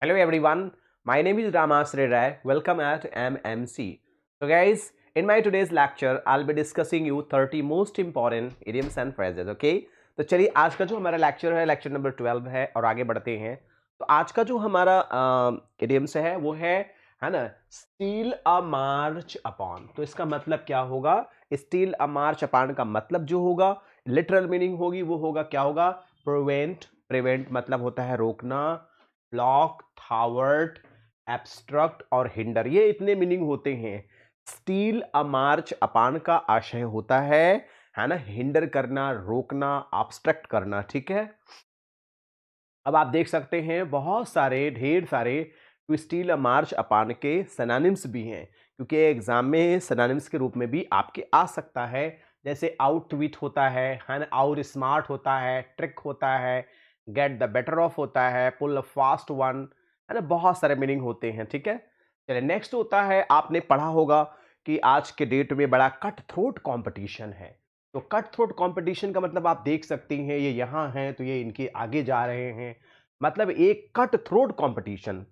Hello everyone, my name is Ramasri Rai. Welcome at MMC. So guys, in my today's lecture, I'll be discussing you 30 most important idioms and phrases. Okay? तो चलिए आज का जो हमारा lecture है lecture number 12 है और आगे बढ़ते हैं। तो आज का जो हमारा इडियम्स है वो है ना, स्टील अ मार्च अपॉन। तो इसका मतलब क्या होगा? स्टील अ मार्च अपॉन का मतलब जो होगा, लिटरल मीनिंग होगी वो होगा, क्या होगा? प्रिवेंट। प्रिवेंट मतलब होता है रोकना, ब्लॉक, थावर्ट, एब्स्ट्रक्ट और हिंडर, ये इतने मीनिंग होते हैं। स्टील अ मार्च अपान का आशय होता है ना, हिंडर करना, रोकना, ऑब्स्ट्रक्ट करना। ठीक है, अब आप देख सकते हैं बहुत सारे, ढेर सारे तो स्टील अ मार्च अपान के सिनोनिम्स भी हैं, क्योंकि एग्जाम में सिनोनिम्स के रूप में भी आपके आ सकता है। जैसे आउट विट होता है ना, आउट स्मार्ट होता है, ट्रिक होता है, गेट द बेटर ऑफ होता है, पुल अ फास्ट वन, है ना, बहुत सारे मीनिंग होते हैं। ठीक है, चलिए नेक्स्ट होता है, आपने पढ़ा होगा कि आज के डेट में बड़ा कट थ्रोट कंपटीशन है। तो कट थ्रोट कंपटीशन का मतलब आप देख सकती हैं, ये यहाँ हैं तो ये इनके आगे जा रहे हैं, मतलब एक कट थ्रोट कंपटीशन,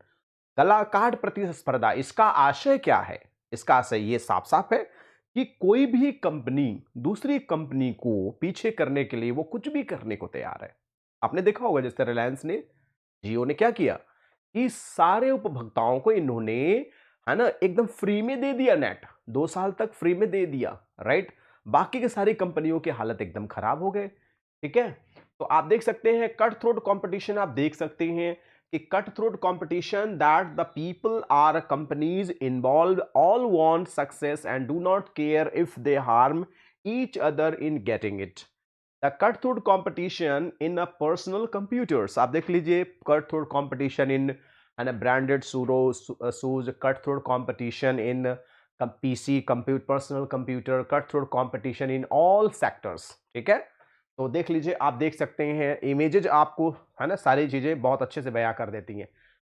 गला काट प्रतिस्पर्धा। इसका आशय क्या है? इसका आशय ये साफ साफ है कि कोई भी कंपनी दूसरी कंपनी को पीछे करने के लिए वो कुछ भी करने को तैयार है। आपने देखा होगा जैसे रिलायंस ने, जियो ने क्या किया कि सारे उपभोक्ताओं को इन्होंने, है ना, एकदम फ्री में दे दिया नेट, 2 साल तक फ्री में दे दिया, राइट। बाकी की सारी कंपनियों की हालत एकदम खराब हो गए। ठीक है, तो आप देख सकते हैं कट थ्रोट कंपटीशन, आप देख सकते हैं कि cut throat competition that the people or companies involve all want success and do not care if they harm each other in getting it. The cut throat competition in a personal computers, आप देख लीजिए cut throat competition in branded shoes, cut throat competition in PC computer, personal computer, cut throat competition in all sectors. ठीक है, तो देख लीजिए, आप देख सकते हैं इमेजेज आपको, है ना, सारी चीजें बहुत अच्छे से बयां कर देती हैं।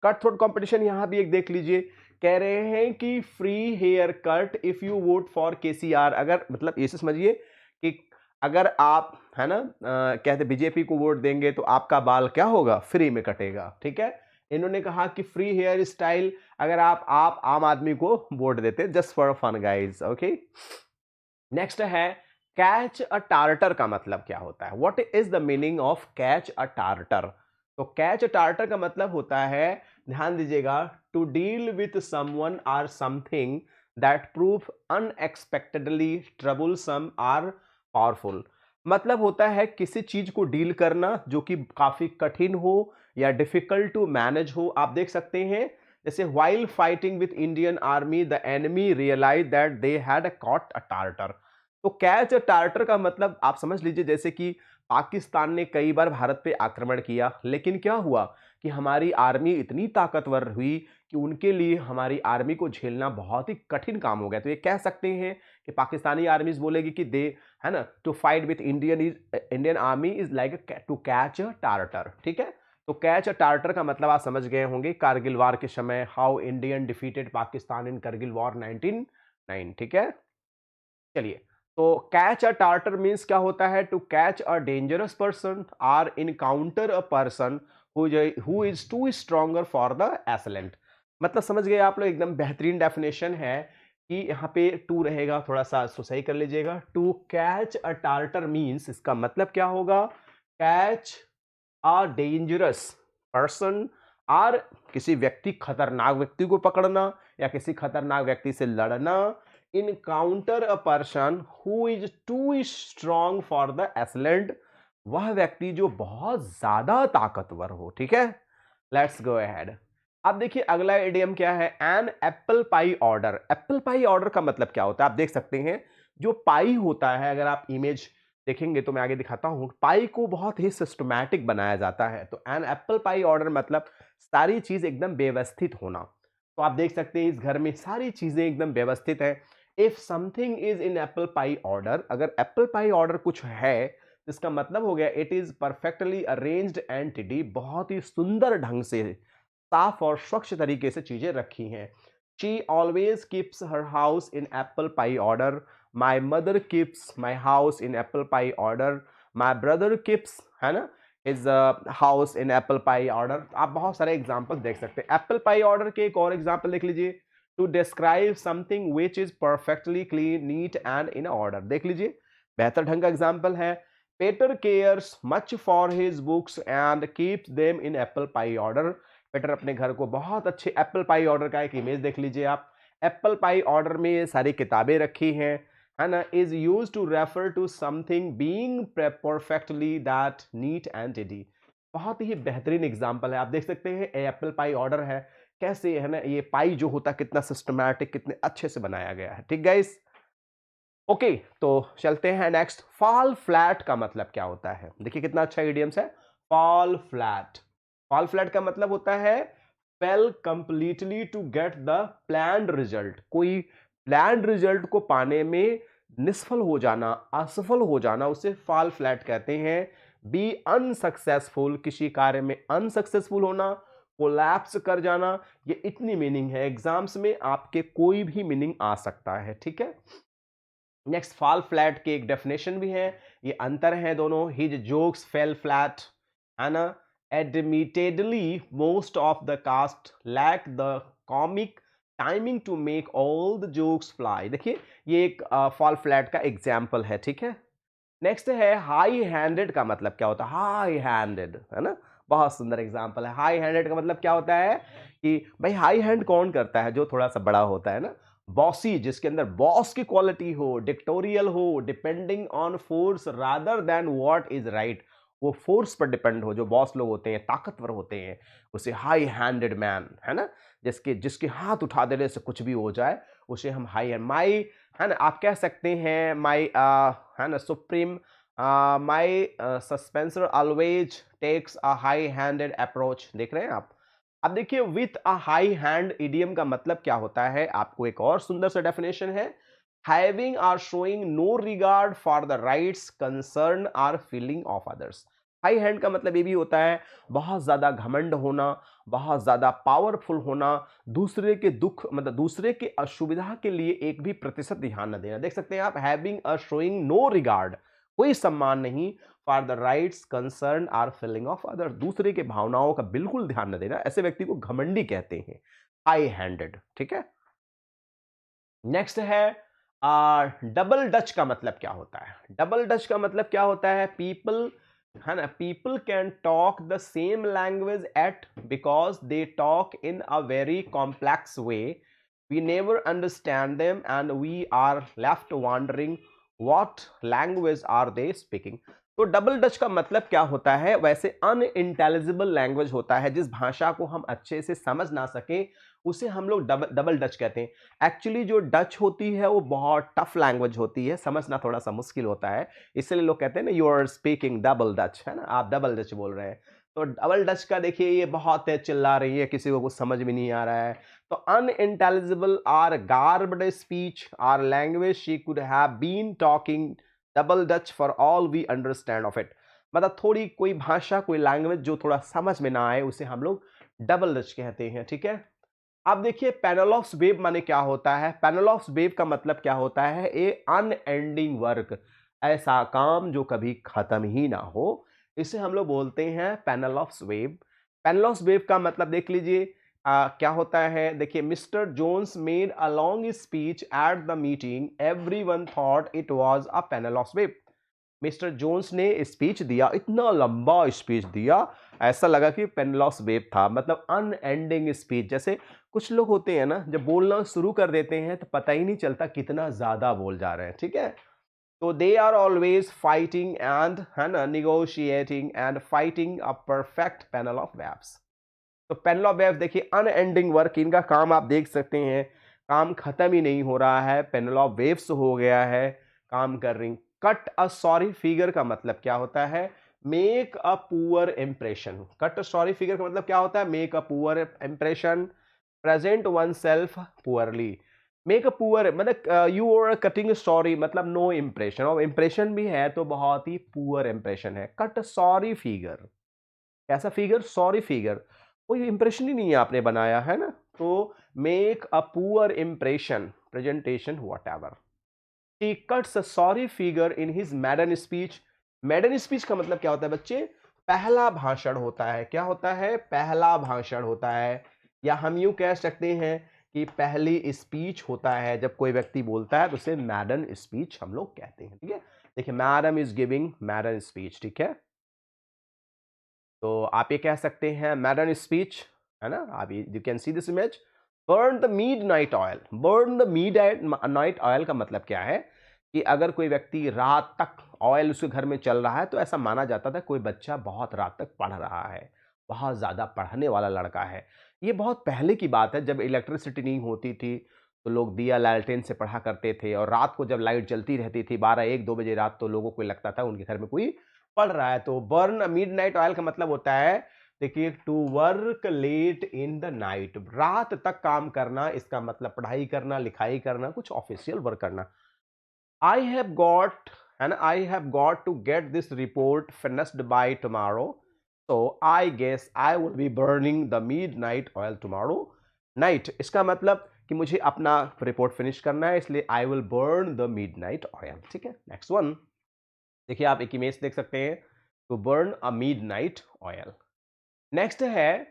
कट थ्रोट कंपटीशन यहां भी एक देख लीजिए, कह रहे हैं कि free hair cut if you vote for KCR. अगर मतलब इसे समझिए कि अगर आप, है ना, कहते बीजेपी को वोट देंगे तो आपका बाल क्या होगा? फ्री में कटेगा। ठीक है, इन्होंने कहा कि फ्री हेयर स्टाइल अगर आप आम आदमी को वोट देते, just for fun guys. Okay, next है कैच अ टार्टर का मतलब क्या होता है? What is the meaning of catch a tartar? तो कैच अ टार्टर का मतलब होता है, ध्यान दीजिएगा, to deal with someone or something that prove unexpectedly troublesome or powerful. मतलब होता है किसी चीज को डील करना जो कि काफी कठिन हो या डिफिकल्ट टू मैनेज हो। आप देख सकते हैं जैसे while fighting with Indian army the enemy realized that they had caught a tartar। तो कैच अ टार्टर का मतलब आप समझ लीजिए जैसे कि पाकिस्तान ने कई बार भारत पे आक्रमण किया, लेकिन क्या हुआ कि हमारी आर्मी इतनी ताकतवर हुई कि उनके लिए हमारी आर्मी को झेलना बहुत ही कठिन काम हो गया। तो ये कह सकते हैं कि पाकिस्तानी आर्मी बोलेगी कि दे, है ना, to fight with Indian army is like to catch a Tartar. ठीक है, तो कैच अ टार्टर का मतलब आप समझ गए होंगे, कारगिल वार के समय how Indian defeated Pakistan in Kargil war 1909। ठीक है, चलिए, तो कैच अ टार्टर मींस क्या होता है? To catch a dangerous person or encounter a person who is too stronger for the assailant. मतलब समझ गए आप लोग, एकदम बेहतरीन डेफिनेशन है कि यहाँ पे टू रहेगा, थोड़ा सा इसको सही कर लीजिएगा। To catch a Tartar means इसका मतलब क्या होगा? कैच अ डेंजरस पर्सन, और किसी व्यक्ति, खतरनाक व्यक्ति को पकड़ना या किसी खतरनाक व्यक्ति से लड़ना। Encounter a person who is too strong for the assailant, वह व्यक्ति जो बहुत ज्यादा ताकतवर हो। ठीक है, लेट्स गो अहेड। अब देखिए अगला इडियम क्या है, an apple pie order. Apple pie order का मतलब क्या होता है? आप देख सकते हैं जो पाई होता है, अगर आप इमेज देखेंगे तो मैं आगे दिखाता हूं, पाई को बहुत ही सिस्टमैटिक बनाया जाता है। तो एन एप्पल पाई ऑर्डर मतलब सारी चीज एकदम व्यवस्थित होना। तो आप देख सकते हैं इस घर में सारी चीजें एकदम व्यवस्थित है। If something is in apple pie order, अगर एप्पल पाई ऑर्डर कुछ है तो इसका मतलब हो गया it is perfectly arranged entity, बहुत ही सुंदर ढंग से, साफ और स्वच्छ तरीके से चीजें रखी हैं। She always keeps her house in apple pie order, my mother keeps my house in apple pie order, my brother keeps, है ना, his house in apple pie order. आप बहुत सारे एग्जाम्पल देख सकते हैं। एप्पल पाई ऑर्डर के एक और एग्जाम्पल देख लीजिए, to describe something which is perfectly clean, neat and in order. देख लीजिए, बेहतर ढंग का एग्जाम्पल है। Peter cares much for his books and keeps them in apple pie order. Peter अपने घर को बहुत अच्छे एप्पल पाई ऑर्डर का एक इमेज देख लीजिए आप। एप्पल पाई ऑर्डर में ये सारी किताबें रखी हैं, है ना। Is use to refer to something being perfectly that neat and tidy. बहुत ही बेहतरीन एग्जांपल है। आप देख सकते हैं एप्पल पाई ऑर्डर है, कैसे है ना ये पाई जो होता है कितना सिस्टमैटिक, कितने अच्छे से बनाया गया है। ठीक गाइस, ओके तो चलते हैं नेक्स्ट। फॉल फ्लैट का मतलब क्या होता है? देखिए कितना अच्छा इडियम्स है, फॉल फ्लैट। फॉल फ्लैट का मतलब होता है fail completely to get the planned result. कोई प्लान्ड रिजल्ट को पाने में निष्फल हो जाना, असफल हो जाना, उसे फॉल फ्लैट कहते हैं। बी अनसक्सेसफुल, किसी कार्य में अनसक्सेसफुल होना, कोलैप्स कर जाना, ये इतनी मीनिंग है। एग्जाम्स में आपके कोई भी मीनिंग आ सकता है, ठीक है। नेक्स्ट, फॉल फ्लैट की एक डेफिनेशन भी है, ये अंतर है दोनों। हिज जोक्स फेल फ्लैट, है ना। Admittedly most of the cast lack the comic timing to make all the jokes fly. देखिए ये एक फॉल फ्लैट का एग्जाम्पल है, ठीक है। नेक्स्ट है हाई हैंडेड का मतलब क्या होता है? हाई हैंडेड, है ना, बहुत सुंदर एग्जाम्पल है। हाई हैंडेड का मतलब क्या होता है कि भाई हाई हैंड कौन करता है? जो थोड़ा सा बड़ा होता है ना। बॉसी, जिसके अंदर बॉस की क्वालिटी हो, डिक्टोरियल हो, depending on force rather than what is right, वो फोर्स पर डिपेंड हो, जो बॉस लोग होते हैं, ताकतवर होते हैं, उसे हाई हैंडेड मैन, है ना। जिसके जिसके हाथ उठा देने से कुछ भी हो जाए, उसे हम हाई हैंड, माई, है ना, आप कह सकते हैं माई, है ना, supreme, my suspensor always takes a high handed approach. देख रहे हैं आप। अब देखिए with a high hand idiom का मतलब क्या होता है, आपको एक और सुंदर सा डेफिनेशन है। Having or showing no regard for the rights concern or feeling of others. High hand का मतलब ये भी होता है बहुत ज्यादा घमंड होना, बहुत ज्यादा पावरफुल होना, दूसरे के दुख मतलब दूसरे के असुविधा के लिए एक भी प्रतिशत ध्यान न देना। देख सकते हैं आप, having a showing no regard, कोई सम्मान नहीं, for the rights concern or feeling of other, दूसरे के भावनाओं का बिल्कुल ध्यान न देना, ऐसे व्यक्ति को घमंडी कहते हैं, हाई हैंडेड, ठीक है। नेक्स्ट है डबल डच का मतलब क्या होता है? डबल डच का मतलब क्या होता है? पीपल, है ना, people can talk the same language at because they talk in a very complex way, we never understand them and we are left wondering what language are they speaking. तो double Dutch का मतलब क्या होता है? वैसे unintelligible language होता है, जिस भाषा को हम अच्छे से समझ ना सके उसे हम लोग डबल डच कहते हैं। एक्चुअली जो डच होती है वो बहुत टफ लैंग्वेज होती है, समझना थोड़ा सा मुश्किल होता है, इसलिए लोग कहते हैं ना you are speaking double Dutch, है ना, आप डबल डच बोल रहे हैं। तो डबल डच का देखिए ये बहुत तेज चिल्ला रही है, किसी को कुछ समझ में नहीं आ रहा है। तो unintelligible or garbled speech or language she could have been talking double Dutch for all we understand of it. मतलब थोड़ी कोई भाषा, कोई लैंग्वेज जो थोड़ा समझ में ना आए उसे हम लोग डबल डच कहते हैं, ठीक है। अब देखिए पेनोलॉप्स वेव माने क्या होता है? पेनोलॉप्स वेव का मतलब क्या होता है? ए अनएंडिंग वर्क, ऐसा काम जो कभी खत्म ही ना हो, इसे हम लोग बोलते हैं पेनोलॉप्स वेव। पेनोलॉप्स वेव का मतलब देख लीजिए क्या होता है। देखिए mister Jones made a long speech at the meeting, everyone thought it was a पेनोलॉप्स वेव। मिस्टर जोन्स ने स्पीच दिया, इतना लंबा स्पीच दिया, ऐसा लगा कि पेनलॉस वेव था, मतलब अनएंडिंग स्पीच। जैसे कुछ लोग होते हैं ना, जब बोलना शुरू कर देते हैं तो पता ही नहीं चलता कितना ज्यादा बोल जा रहे हैं, ठीक है। तो they are always fighting and, है ना, negotiating and fighting a perfect panel of waves. तो पैनल ऑफ वेव्स देखिए अनएंडिंग वर्क, इनका काम आप देख सकते हैं, काम खत्म ही नहीं हो रहा है, पैनल ऑफ वेव्स हो गया है, काम कर रही। कट अ सॉरी फिगर का मतलब क्या होता है? Make a poor impression. Cut a sorry figure का मतलब क्या होता है? Make a poor impression, present one self poorly. Make a poor मतलब यू आर कटिंग सॉरी, मतलब नो इंप्रेशन, और इंप्रेशन भी है तो बहुत ही पुअर इंप्रेशन है। कट सॉरी फिगर, ऐसा फिगर, सॉरी फिगर, कोई इंप्रेशन ही नहीं है आपने बनाया, है ना। तो make a poor impression, presentation what ever. He cuts a sorry figure in his मैडन speech. मैडन speech का मतलब क्या होता है बच्चे? पहला भाषण होता है। क्या होता है? पहला भाषण होता है, या हम यूं कह सकते हैं कि पहली स्पीच होता है। जब कोई व्यक्ति बोलता है तो उसे मैडन स्पीच हम लोग कहते हैं। ठीक है, देखिए मैडम इज गिविंग मैडन स्पीच। ठीक है, तो आप ये कह सकते हैं मैडन स्पीच, है ना। आप you can see this image. Burn the mid night oil. Burn the mid night oil का मतलब क्या है कि अगर कोई व्यक्ति रात तक ऑयल उसके घर में चल रहा है तो ऐसा माना जाता था कोई बच्चा बहुत रात तक पढ़ रहा है, बहुत ज़्यादा पढ़ने वाला लड़का है। ये बहुत पहले की बात है, जब इलेक्ट्रिसिटी नहीं होती थी तो लोग दिया लालटेन से पढ़ा करते थे, और रात को जब लाइट जलती रहती थी 12 1 2 बजे रात, तो लोगों को लगता था उनके घर में कोई पढ़ रहा है। तो बर्न मिडनाइट ऑयल का मतलब होता है, देखिए, to work late in the night, रात तक काम करना। इसका मतलब पढ़ाई करना, लिखाई करना, कुछ ऑफिशियल वर्क करना। आई हैव गॉट, है ना, I have got to get this report finished by tomorrow, so I guess I will be burning the midnight oil tomorrow night। इसका मतलब कि मुझे अपना रिपोर्ट फिनिश करना है, इसलिए I will burn the midnight oil। ठीक है, नेक्स्ट वन। देखिए आप एक इमेज देख सकते हैं, to burn a midnight oil. Next है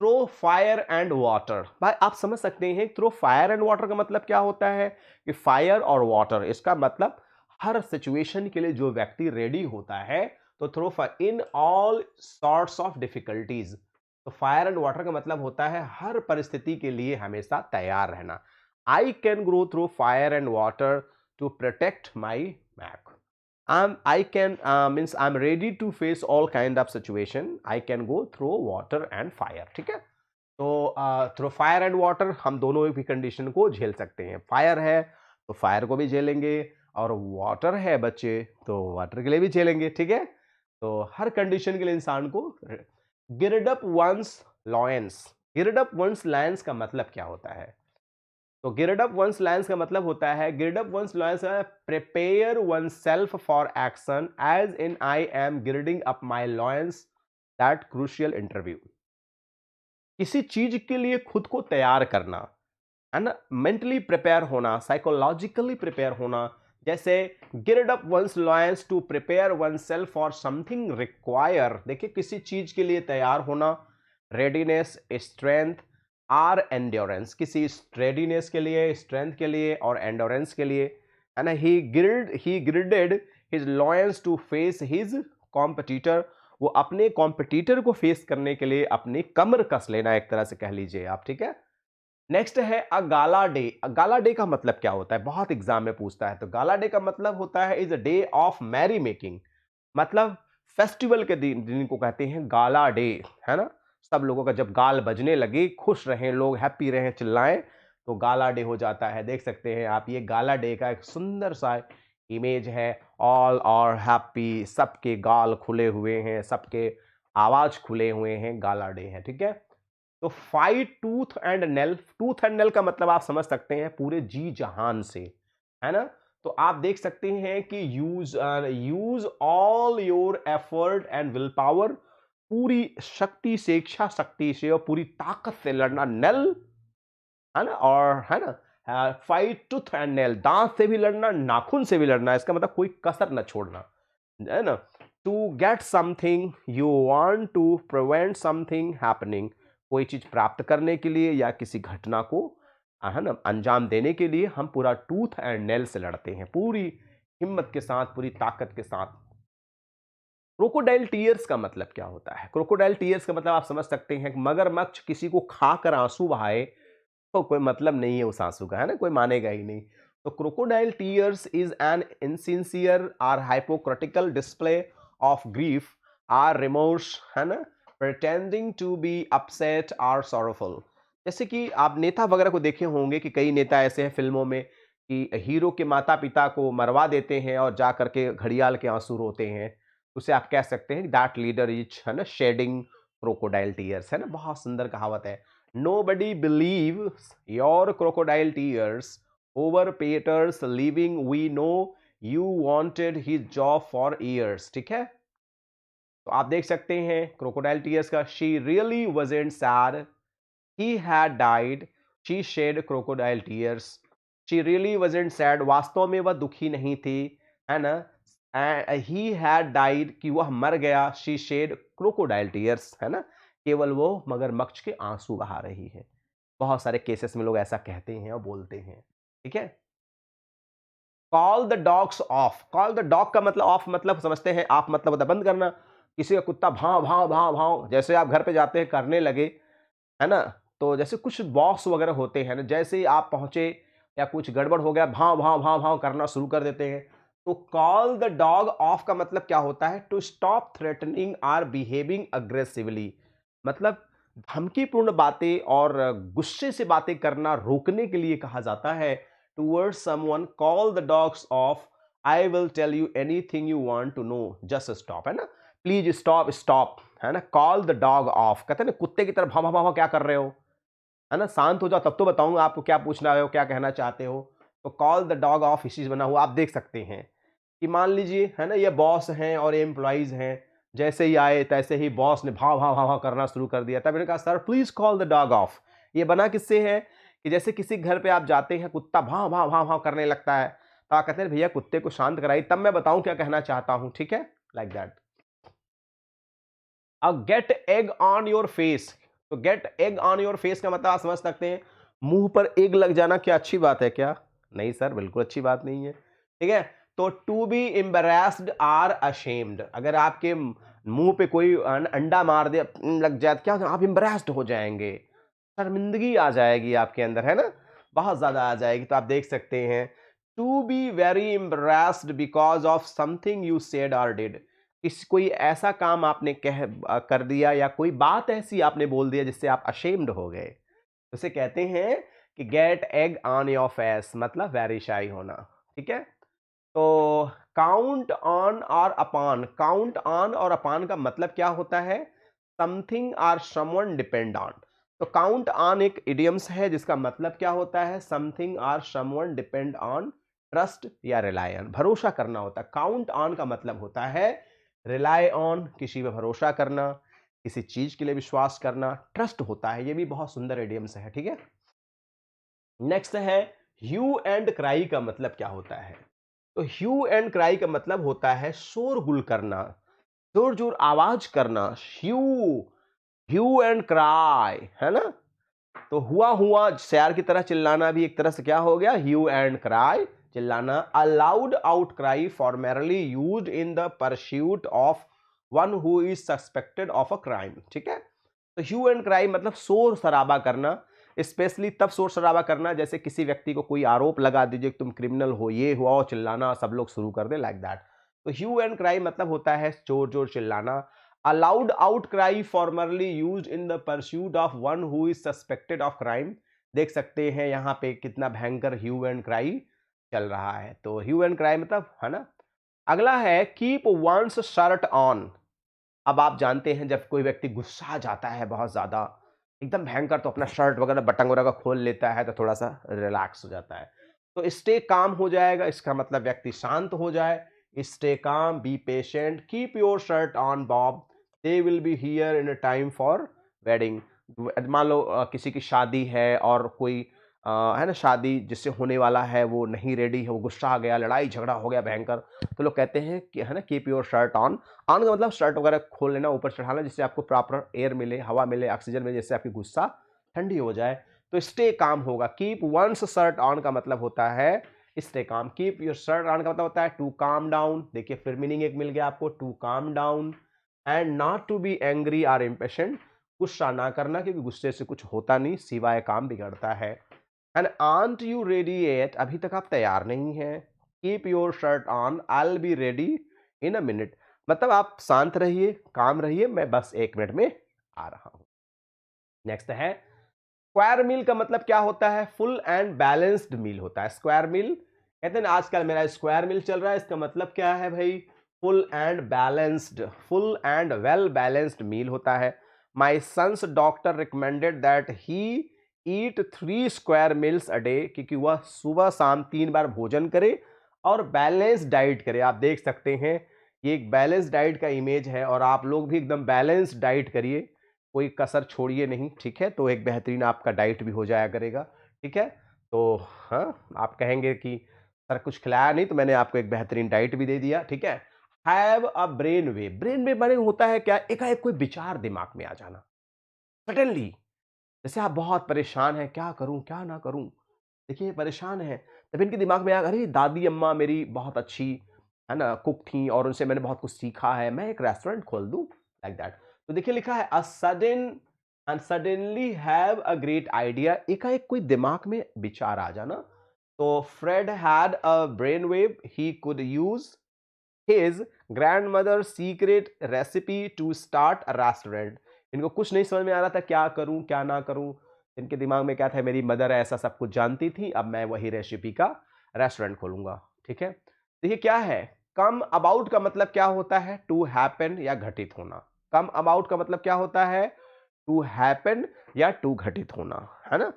थ्रो फायर एंड वाटर। भाई आप समझ सकते हैं थ्रो फायर एंड वाटर का मतलब क्या होता है कि फायर और वाटर, इसका मतलब हर सिचुएशन के लिए जो व्यक्ति रेडी होता है, तो through fire in all sorts of difficulties. तो फायर एंड वाटर का मतलब होता है हर परिस्थिति के लिए हमेशा तैयार रहना। I can grow through fire and water to protect my Mac. I can means I'm ready to face all kind of situation. I can go through water and fire। ठीक है, तो थ्रू फायर एंड वाटर हम दोनों भी condition को झेल सकते हैं। फायर है तो फायर को भी झेलेंगे, और वाटर है बच्चे तो वाटर के लिए भी झेलेंगे। ठीक है, तो हर कंडीशन के लिए इंसान को gird up one's loins. Gird up one's loins का मतलब क्या होता है? तो गिरड अप वंस लायंस का मतलब होता है, gird up one's loins prepare oneself for action as in I am girding up my loins that crucial interview. किसी चीज के लिए खुद को तैयार करना, है ना, मेंटली प्रिपेयर होना, साइकोलॉजिकली प्रिपेयर होना। जैसे gird up one's loins to prepare oneself for something require. देखिए किसी चीज के लिए तैयार होना, रेडीनेस, स्ट्रेंथ आर एंड्योरेंस। किसी रेडीनेस के लिए, स्ट्रेंथ के लिए और एंड्योरेंस के लिए, है ना। He girded his loins to face his competitor. वो अपने कॉम्पिटिटर को फेस करने के लिए अपनी कमर कस लेना, एक तरह से कह लीजिए आप। ठीक है, नेक्स्ट है अ गाला डे। अ गाला डे का मतलब क्या होता है? बहुत एग्जाम में पूछता है। तो गाला डे का मतलब होता है is a day of merrymaking. मतलब फेस्टिवल के दिन को कहते हैं गाला डे, है ना। सब लोगों का जब गाल बजने लगे, खुश रहें लोग, हैप्पी रहें, चिल्लाएं, तो गाला डे हो जाता है। देख सकते हैं आप, ये गाला डे का एक सुंदर सा इमेज है। ऑल आर हैप्पी, सबके गाल खुले हुए हैं, सबके आवाज खुले हुए हैं, गाला डे है। ठीक है, तो fight tooth and nail. Tooth and nail का मतलब आप समझ सकते हैं पूरे जी जहान से, है ना। तो आप देख सकते हैं कि use all your effort and will power. पूरी शक्ति से, इच्छा शक्ति से और पूरी ताकत से लड़ना, नेल, है ना। और है ना, फाइट टूथ एंड नेल, दांत से भी लड़ना, नाखून से भी लड़ना, इसका मतलब कोई कसर न छोड़ना, है ना। To get something you want, to prevent something happening. कोई चीज प्राप्त करने के लिए या किसी घटना को, है ना, अंजाम देने के लिए हम पूरा टूथ एंड नेल से लड़ते हैं, पूरी हिम्मत के साथ, पूरी ताकत के साथ। क्रोकोडाइल टीयर्स का मतलब क्या होता है? क्रोकोडाइल टीयर्स का मतलब आप समझ सकते हैं, मगरमच्छ किसी को खाकर आंसू बहाए तो कोई मतलब नहीं है उस आंसू का, है ना, कोई मानेगा ही नहीं। तो crocodile tears is an insincere or hypocritical display of grief or remorse, है ना, pretending to be upset or sorrowful. जैसे कि आप नेता वगैरह को देखे होंगे कि कई नेता ऐसे हैं फिल्मों में कि हीरो के माता पिता को मरवा देते हैं और जा करके घड़ियाल के आंसू रोते हैं। उसे आप कह सकते हैं दैट लीडर इज, है ना, शेडिंग क्रोकोडाइल टीयर्स, है ना। बहुत सुंदर कहावत है। Nobody believes your crocodile tears over Peter's leaving. We know you wanted his job for years। ठीक है, तो आप देख सकते हैं क्रोकोडाइल टीयर्स का, she really wasn't sad, he had died, she shed crocodile tears। she really wasn't sad, वास्तव में वह दुखी नहीं थी, है ना। ही हैड डाइड, कि वह मर गया, शी शेड क्रोकोडाइल टीयर्स, है ना, केवल वो मगरमच्छ के आंसू बहा रही है। बहुत सारे केसेस में लोग ऐसा कहते हैं और बोलते हैं, ठीक है। Call the dogs of, call the dog का मतलब ऑफ मतलब समझते हैं आप, मतलब होता है बंद करना। किसी का कुत्ता भाव भाव भाव भाव, जैसे आप घर पे जाते हैं करने लगे, है ना, तो जैसे कुछ बॉस वगैरह होते हैं ना, जैसे ही आप पहुंचे या कुछ गड़बड़ हो गया, भाव भाव भाव भाव करना शुरू कर देते हैं। तो कॉल द डॉग ऑफ का मतलब क्या होता है? To stop threatening or behaving aggressively, मतलब धमकीपूर्ण बातें और गुस्से से बातें करना रोकने के लिए कहा जाता है। Towards someone, call the dogs off, I will tell you anything you want to know, just stop, है ना, प्लीज स्टॉप स्टॉप, है ना। कॉल द डॉग ऑफ, कहते हैं ना कुत्ते की तरह भाव भाव क्या कर रहे हो, है ना, शांत हो जाओ तब तो बताऊंगा आपको क्या पूछना है, क्या कहना चाहते हो। तो कॉल द डॉग ऑफ इसी से बना हुआ, आप देख सकते हैं कि मान लीजिए, है ना, ये बॉस हैं और ये एम्प्लॉइज हैं, जैसे ही आए तैसे ही बॉस ने भाव भाव भाव भाव करना शुरू कर दिया। तब मैंने कहा sir please call the dog of. ये बना किससे है कि जैसे किसी घर पे आप जाते हैं, कुत्ता भाव भाव भाव भाव करने लगता है, तो आप कहते हैं भैया कुत्ते को शांत कराइए तब मैं बताऊं क्या कहना चाहता हूं, ठीक है, लाइक दैट। अब get egg on your face, तो get egg on your face का मतलब आप समझ सकते हैं मुंह पर एग लग जाना, क्या अच्छी बात है क्या? नहीं सर, बिल्कुल अच्छी बात नहीं है, ठीक है। तो to be embarrassed or ashamed, अगर आपके मुंह पे कोई अंडा मार दे लग जाए, क्या आप एम्बेरेस्ड हो जाएंगे, शर्मिंदगी आ जाएगी आपके अंदर, है ना, बहुत ज्यादा आ जाएगी। तो आप देख सकते हैं to be very embarrassed because of something you said और डिड, इस कोई ऐसा काम आपने कर दिया या कोई बात ऐसी आपने बोल दिया जिससे आप अशेम्ड हो गए, उसे कहते हैं कि get egg on your face, मतलब वेरी शाई होना, ठीक है। तो काउंट ऑन और अपॉन, काउंट ऑन और अपॉन का मतलब क्या होता है? समथिंग और समवन डिपेंड ऑन। तो काउंट ऑन एक इडियम्स है जिसका मतलब क्या होता है? समथिंग और समवन डिपेंड ऑन, ट्रस्ट या रिलाई ऑन, भरोसा करना होता है। काउंट ऑन का मतलब होता है रिलाई ऑन, किसी पे भरोसा करना, किसी चीज के लिए विश्वास करना, ट्रस्ट होता है। ये भी बहुत सुंदर इडियम्स है, ठीक है। नेक्स्ट है ह्यू एंड क्राई का मतलब क्या होता है? तो ह्यू एंड क्राई का मतलब होता है शोरगुल करना, जोर जोर आवाज करना, ह्यू, ह्यू एंड क्राई, है ना। तो हुआ हुआ शहर की तरह चिल्लाना भी एक तरह से क्या हो गया? ह्यू एंड क्राई, चिल्लाना। A loud out cry formerly used in the pursuit of one who is suspected of a crime, ठीक है। तो ह्यू एंड क्राई मतलब शोर शराबा करना, स्पेशली तब शोर शराबा करना जैसे किसी व्यक्ति को कोई आरोप लगा दीजिए कि तुम क्रिमिनल हो, ये हुआ, और चिल्लाना सब लोग शुरू कर दे, लाइक दैट। तो ह्यू एंड क्राई मतलब होता है जोर जोर चिल्लाना। A loud outcry formerly used in the pursuit of one who is suspected of crime, देख सकते हैं यहाँ पे कितना भयंकर ह्यू एंड क्राई चल रहा है। तो ह्यू एंड क्राई मतलब, है ना। अगला है कीप वंस शर्ट ऑन। अब आप जानते हैं जब कोई व्यक्ति गुस्सा जाता है बहुत ज्यादा, एकदम भयंकर, तो अपना शर्ट वगैरह बटन वगैरह का खोल लेता है, तो थोड़ा सा रिलैक्स हो जाता है। तो स्टे काम हो जाएगा, इसका मतलब व्यक्ति शांत हो जाए। Stay calm, be patient, keep your shirt on Bob, they will be here in a time for wedding. मान लो किसी की शादी है और कोई है ना, शादी जिससे होने वाला है वो नहीं रेडी है, वो गुस्सा आ गया, लड़ाई झगड़ा हो गया भयंकर, तो लोग कहते हैं कि, है ना, keep your shirt on. On का मतलब शर्ट वगैरह खोल लेना, ऊपर चढ़ाना, जिससे आपको प्रॉपर एयर मिले, हवा मिले, ऑक्सीजन मिले, जिससे आपकी गुस्सा ठंडी हो जाए। तो स्टे काम होगा। कीप वंस शर्ट ऑन का मतलब होता है stay calm. Keep your shirt on का मतलब होता है टू काम डाउन। देखिए फिर मीनिंग एक मिल गया आपको, to calm down and not to be angry or impatient, गुस्सा ना करना, क्योंकि गुस्से से कुछ होता नहीं सिवाय काम बिगड़ता है। And aunt you ready eight, अभी तक आप तैयार नहीं हैं। Keep your shirt on, I will be ready in a minute, मतलब आप शांत रहिए, काम रहिए, मैं बस 1 मिनट में आ रहा हूं। नेक्स्ट है स्क्वायर मील का मतलब क्या होता है? फुल एंड बैलेंस्ड मील होता है स्क्वायर मील। कहते हैं ना आजकल मेरा स्क्वायर मील चल रहा है, इसका मतलब क्या है भाई? Full and balanced, full and well balanced meal होता है। My son's doctor recommended that he eat 3 square meals a day, क्योंकि वह सुबह शाम 3 बार भोजन करे और बैलेंस डाइट करे। आप देख सकते हैं ये एक बैलेंस डाइट का इमेज है, और आप लोग भी एकदम बैलेंस डाइट करिए, कोई कसर छोड़िए नहीं, ठीक है। तो एक बेहतरीन आपका डाइट भी हो जाया करेगा, ठीक है। तो हाँ, आप कहेंगे कि सर कुछ खिलाया नहीं, तो मैंने आपको एक बेहतरीन डाइट भी दे दिया, ठीक है। Have a brain wave. Brain wave माने होता है क्या, एकाएक कोई विचार दिमाग में आ जाना सडनली। जैसे आप बहुत परेशान हैं, क्या करूं क्या ना करूं, देखिए परेशान है, तब इनके दिमाग में आया, अरे दादी अम्मा मेरी बहुत अच्छी है ना कुक थी और उनसे मैंने बहुत कुछ सीखा है, मैं एक रेस्टोरेंट खोल दूं, लाइक दैट। तो देखिए लिखा है a sudden and suddenly have a great idea, एकाएक कोई दिमाग में विचार आ जाना। तो Fred had a brain wave, he could use his grandmother secret recipe to start a restaurant. इनको कुछ नहीं समझ में आ रहा था, क्या करूं क्या ना करूं। इनके दिमाग में क्या था, मेरी मदर ऐसा सब कुछ जानती थी, अब मैं वही रेसिपी का रेस्टोरेंट खोलूंगा। ठीक है, देखिए क्या है, कम अबाउट का मतलब क्या होता है, टू हैपन या घटित होना। कम अबाउट का मतलब क्या होता है, टू हैपन या टू घटित होना, है ना।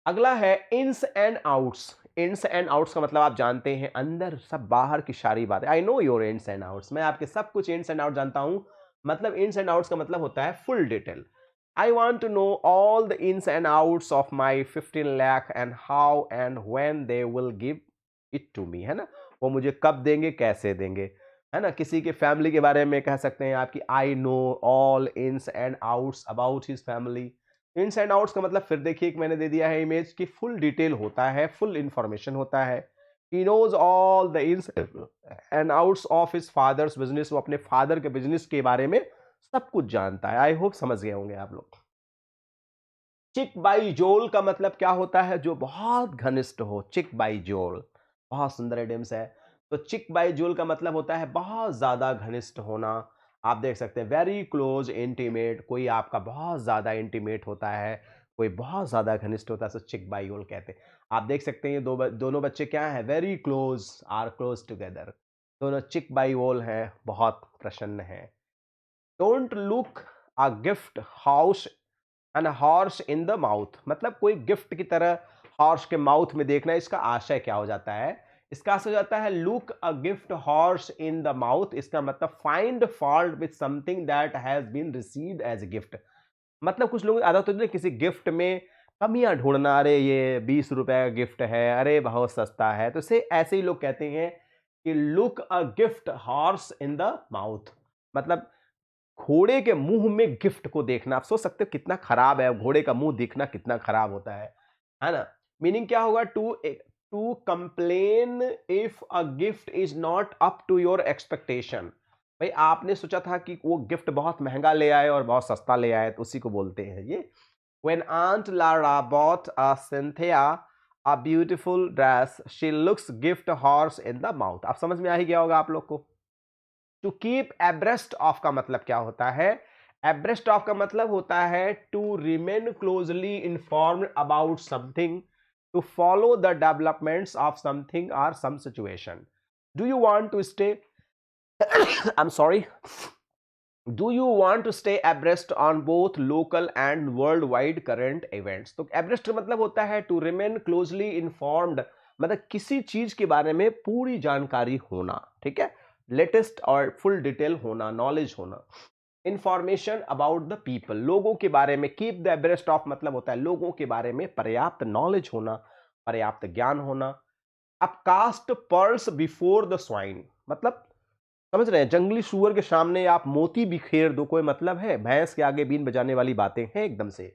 अगला है ins and outs. Ins and outs का मतलब आप जानते हैं, अंदर सब बाहर की सारी बातें। I know your ins and outs, मैं आपके सब कुछ इन्स एंड आउट जानता हूं। मतलब इन्स एंड आउट्स का मतलब होता है full detail. I want to know all the ins and outs of my 15 lakh and how and when they will give it to me, है ना। वो मुझे कब देंगे, कैसे देंगे, है ना। किसी के फैमिली के बारे में कह सकते हैं आपकी, I know all ins and outs about his family. Ins and outs का मतलब फिर देखिए, एक मैंने दे दिया है इमेज की, फुल डिटेल होता है, फुल इंफॉर्मेशन होता है। He knows all the ins and outs of his father's business, वो अपने फादर के बिजनेस के बारे में सब कुछ जानता है। आई होप समझ गए होंगे आप लोग। चिक बाई जोल का मतलब क्या होता है, जो बहुत घनिष्ठ हो। चिक बाई जोल बहुत सुंदर एडियम्स है। तो चिक बाई जोल का मतलब होता है बहुत ज्यादा घनिष्ठ होना। आप देख सकते हैं वेरी क्लोज इंटीमेट, कोई आपका बहुत ज्यादा इंटीमेट होता है, कोई बहुत ज्यादा घनिष्ठ होता है, सो चिक बाई जोल कहते हैं। आप देख सकते हैं ये दोनों बच्चे क्या है, very close, or close together, दोनों चिक बाई जोल है, बहुत प्रसन्न है। Don't look a gift house and horse in the mouth, मतलब कोई गिफ्ट की तरह हॉर्स के माउथ में देखना। इसका आशय क्या हो जाता है, इसका आशय हो जाता है look a gift horse in the mouth. इसका मतलब find fault with something that has been received as a gift. मतलब कुछ लोग आदत होती है किसी गिफ्ट में कमियां ढूंढना, अरे ये 20 रुपए का गिफ्ट है, अरे बहुत सस्ता है, तो इसे ऐसे ही लोग कहते हैं कि look a gift horse in the mouth. मतलब घोड़े के मुंह में गिफ्ट को देखना। आप सोच सकते हो कितना खराब है, घोड़े का मुंह दिखना कितना खराब होता है ना। मीनिंग क्या होगा, to complain if a gift is not up to your expectation. भाई आपने सोचा था कि वो गिफ्ट बहुत महंगा ले आए और बहुत सस्ता ले आए, तो उसी को बोलते हैं ये। When aunt Lara bought a Cynthia a beautiful dress, she looks gift horse in the mouth. आप समझ में आ ही गया होगा आप लोग को। टू कीप एब्रेस्ट ऑफ का मतलब क्या होता है, एब्रेस्ट ऑफ का मतलब होता है to remain closely informed about something, to follow the developments of something और some situation. Do you want to stay I am sorry, do you want to stay abreast on both local and world wide current events. तो abreast का मतलब होता है to remain closely informed, मतलब किसी चीज के बारे में पूरी जानकारी होना, ठीक है, लेटेस्ट और फुल डिटेल होना, नॉलेज होना। इंफॉर्मेशन अबाउट द पीपल, लोगों के बारे में। कीप द एब्रेस्ट ऑफ मतलब होता है लोगों के बारे में पर्याप्त नॉलेज होना, पर्याप्त ज्ञान होना। अब cast pearls before the swine, मतलब समझ रहे हैं, जंगली सुअर के सामने आप मोती बिखेर दो, कोई मतलब है, भैंस के आगे बीन बजाने वाली बातें हैं एकदम से।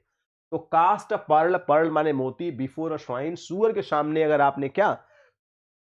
तो कास्ट पर्ल, पर्ल माने मोती, बिफोर अ स्वाइन, सुअर के सामने अगर आपने क्या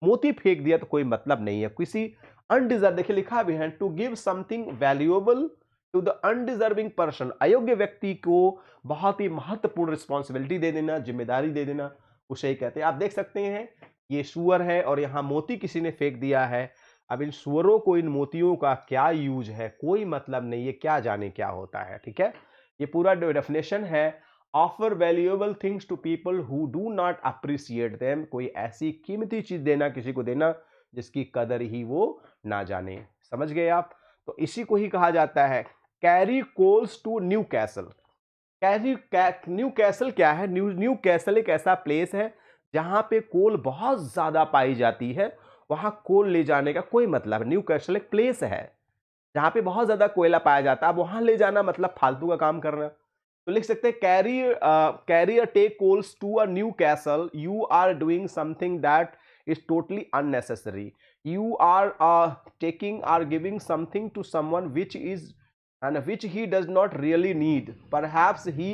मोती फेंक दिया तो कोई मतलब नहीं है। किसी अनडिजर्व, देखिए लिखा भी है, to give something valuable to the undeserving person, अयोग्य व्यक्ति को बहुत ही महत्वपूर्ण रिस्पॉन्सिबिलिटी दे देना, जिम्मेदारी दे देना, उसे ही कहते हैं। आप देख सकते हैं ये सुअर है और यहां मोती किसी ने फेंक दिया है। अब इन सुअरों को इन मोतियों का क्या यूज है, कोई मतलब नहीं है, क्या जाने क्या होता है, ठीक है। ये पूरा डेफिनेशन है, offer valuable things to people who do not appreciate them, कोई ऐसी कीमती चीज देना किसी को देना जिसकी कदर ही वो ना जाने। समझ गए आप। तो इसी को ही कहा जाता है carry coals to Newcastle. Newcastle क्या है, न्यू कैसल एक ऐसा प्लेस है जहां पे कोल बहुत ज्यादा पाई जाती है, वहां कोल ले जाने का कोई मतलब। न्यू कैसल एक प्लेस है जहां पे बहुत ज्यादा कोयला पाया जाता है, अब वहां ले जाना मतलब फालतू का काम करना। तो लिख सकते हैं carry a take coals to a Newcastle, you are doing something that is totally unnecessary. You are taking or giving something to someone which is and which he does not really need. Perhaps he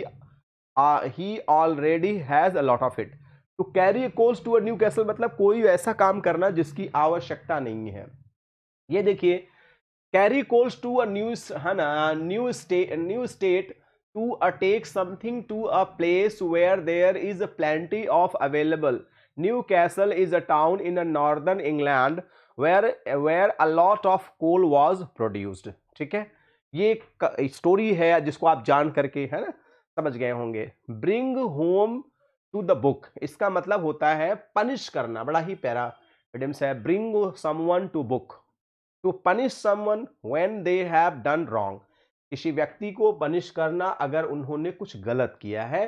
already has a lot of it. To carry a coals to a new castle मतलब कोई ऐसा काम करना जिसकी आवश्यकता नहीं है. ये देखिए, carry coals to a new, है ना, new state to take something to a place where there is plenty of available. Newcastle is a town in northern England where a lot of coal was produced. ठीक है, ये एक story है जिसको आप जान करके, है ना, समझ गए होंगे. Bring home to the book, इसका मतलब होता है पनिश करना. बड़ा ही प्यारा इडियम्स है. Bring someone to book, to punish someone when they have done wrong. किसी व्यक्ति को पनिश करना अगर उन्होंने कुछ गलत किया है,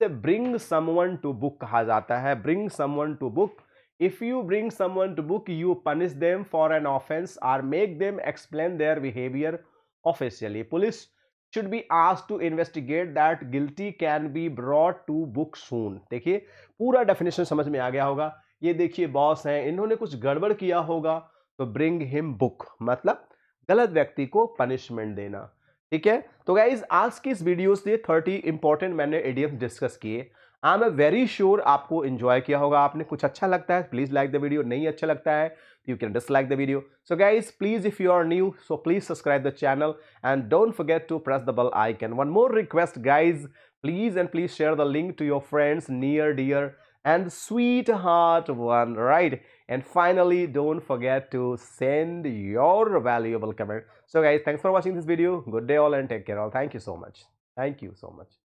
तो ब्रिंग समवन टू बुक कहा जाता है. Bring someone to book. If you bring someone to book you punish them for an offence और make them explain their behaviour officially. Police should be asked to investigate that guilty can be brought to book soon. देखिए, पूरा definition समझ में आ गया होगा. ये देखिए, boss हैं, इन्होंने कुछ गड़बड़ किया होगा, तो ब्रिंग हिम बुक मतलब गलत व्यक्ति को पनिशमेंट देना. ठीक है, तो गाइज आज की इस वीडियो से 30 इंपॉर्टेंट मैंने इडियम्स डिस्कस किए. आई एम वेरी श्योर आपको एंजॉय किया होगा आपने. कुछ अच्छा लगता है प्लीज लाइक द वीडियो, नहीं अच्छा लगता है you can dislike the video. So guys, please, if you are new, so please subscribe the channel and don't forget to press the bell icon. One more request guys, please share the link to your friends, near, dear and sweetheart one, right? And finally, don't forget to send your valuable comment. So guys, thanks for watching this video. Good day all and take care all. Thank you so much. Thank you so much.